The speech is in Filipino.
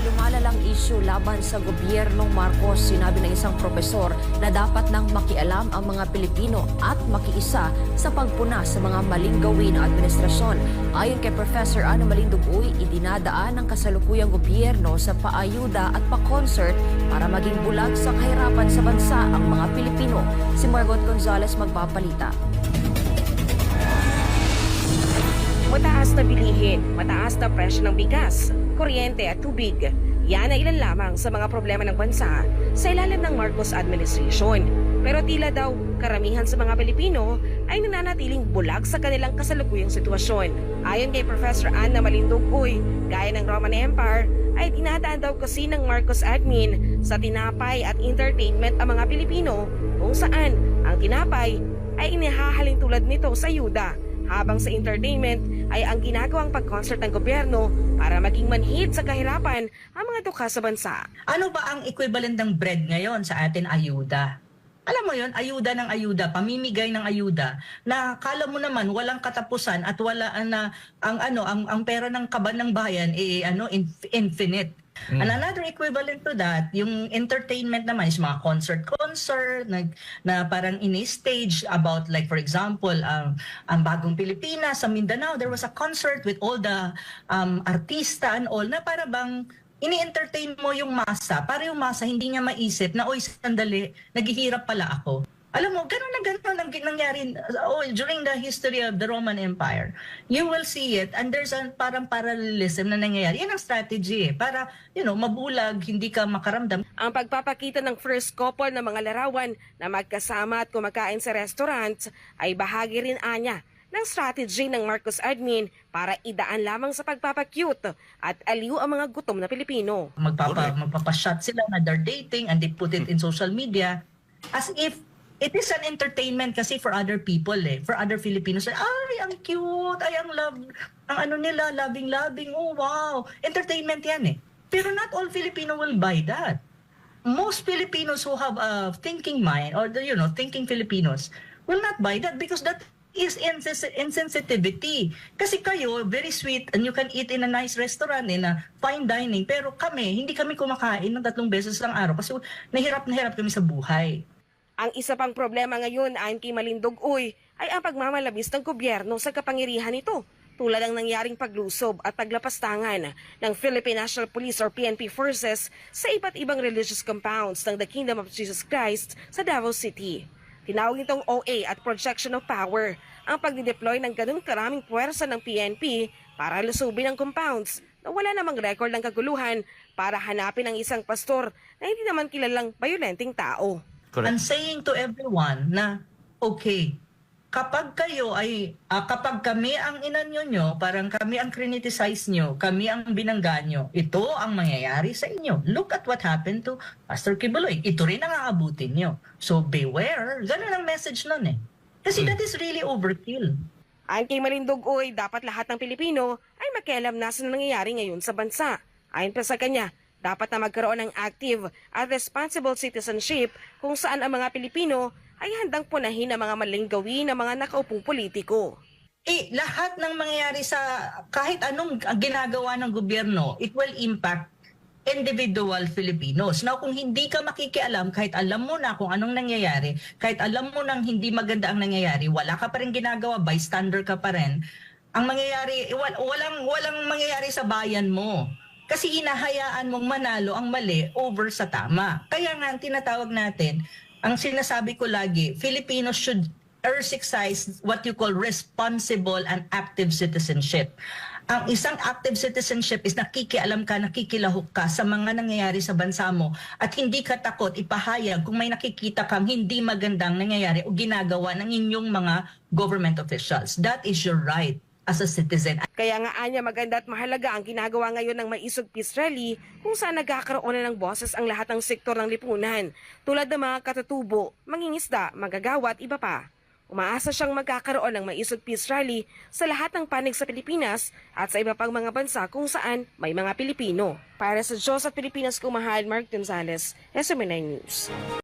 lumalalang isyu laban sa gobyernong Marcos, sinabi ng isang propesor na dapat nang makialam ang mga Pilipino at makiisa sa pagpuna sa mga maling gawin ng administrasyon. Ayon kay Professor Ana Malindugoy, idinadaan ng kasalukuyang gobyerno sa paayuda at pa-concert para maging bulag sa kahirapan sa bansa ang mga Pilipino. Si Margot Gonzalez magpapalita. Mataas na bilihin, mataas na presyo ng bigas, kuryente at tubig. Yan ay ilan lamang sa mga problema ng bansa sa ilalim ng Marcos administration. Pero tila daw karamihan sa mga Pilipino ay nananatiling bulag sa kanilang kasalukuyang sitwasyon. Ayon kay Professor Ana Malindugoy, gaya ng Roman Empire, ay dinadaan daw kasi ng Marcos admin sa tinapay at entertainment ang mga Pilipino kung saan ang tinapay ay inihahalin tulad nito sa ayuda, habang sa entertainment ay ang ginagawang pag-concert ng gobyerno para maging manhid sa kahirapan ang mga dukha sa bansa. Ano ba ang equivalent ng bread ngayon sa atin? Ayuda. Alam mo yon, ayuda ng ayuda, pamimigay ng ayuda na kala mo naman walang katapusan at wala na ang pera ng kaban ng bayan infinite. And another equivalent to that, yung entertainment naman is mga concert na parang ini-stage about, like for example, ang Bagong Pilipinas sa Mindanao, there was a concert with all the artista and all na para bang ini-entertain mo yung masa, para yung masa hindi niya maisip na, oy, sandali, naghihirap pala ako. Alam mo, gano'n na gano'n ang nangyari during the history of the Roman Empire. You will see it, and there's a parang parallelism na nangyayari. Yan ang strategy para, mabulag, hindi ka makaramdam. Ang pagpapakita ng first couple ng mga larawan na magkasama at kumakain sa restaurant ay bahagi rin anya ng strategy ng Marcos admin para idaan lamang sa pagpapakyut at aliw ang mga gutom na Pilipino. Magpapashot sila na they're dating and they put it in social media as if it is an entertainment kasi for other people for other Filipinos. Ay, ang cute, ay, ang love, ang nila, loving, oh wow. Entertainment yan Pero not all Filipino will buy that. Most Filipinos who have a thinking mind or thinking Filipinos will not buy that because that is insensitivity. Kasi kayo, very sweet and you can eat in a nice restaurant, in a fine dining. Pero kami, hindi kami kumakain ng 3 beses lang araw kasi nahirap kami sa buhay. Ang isa pang problema ngayon ayon kay Malindugoy ay ang pagmamalabis ng gobyerno sa kapangyarihan nito, tulad ng nangyaring paglusob at paglapastangan ng Philippine National Police or PNP forces sa iba't ibang religious compounds ng The Kingdom of Jesus Christ sa Davao City. Tinawag nitong OA at projection of power ang pagdideploy ng ganun karaming puwersa ng PNP para lusubin ang compounds na wala namang record ng kaguluhan para hanapin ang isang pastor na hindi naman kilalang bayolenteng tao. Correct. I'm saying to everyone na, okay, kapag kayo kapag kami ang inanyo nyo, parang kami ang criticize nyo, kami ang binangga nyo, ito ang mangyayari sa inyo. Look at what happened to Pastor Kibuloy. Ito rin ang aabutin nyo. So beware. Ganun ang message nun Kasi that is really overkill. Ayon kay Malindugoy, dapat lahat ng Pilipino ay makialam na sa nangyayari ngayon sa bansa. Ayon pa sa kanya, dapat na magkaroon ng active at responsible citizenship kung saan ang mga Pilipino ay handang punahin ang mga maling gawin ng mga nakaupong politiko. Lahat ng mangyayari sa kahit anong ginagawa ng gobyerno, it will impact individual Filipinos. Now, kung hindi ka makikialam, kahit alam mo na kung anong nangyayari, kahit alam mo nang hindi maganda ang nangyayari, wala ka pa rin ginagawa, bystander ka pa rin, ang mangyayari, walang mangyayari sa bayan mo. Kasi hinahayaan mong manalo ang mali over sa tama. Kaya nga, ang tinatawag natin, ang sinasabi ko lagi, Filipinos should exercise what you call responsible and active citizenship. Ang isang active citizenship is nakikialam ka, nakikilahok ka sa mga nangyayari sa bansa mo at hindi ka takot ipahayag kung may nakikita kang hindi magandang nangyayari o ginagawa ng inyong mga government officials. That is your right as a citizen. Kaya nga anya maganda at mahalaga ang ginagawa ngayon ng Maisog Peace Rally kung saan nagkakaroon na ng boses ang lahat ng sektor ng lipunan tulad ng mga katutubo, mangingisda, magagawa at iba pa. Umaasa siyang magkakaroon ng Maisog Peace Rally sa lahat ng panig sa Pilipinas at sa iba pang mga bansa kung saan may mga Pilipino. Para sa Diyos at Pilipinas kumahal, Mark Gonzalez, SMNI News.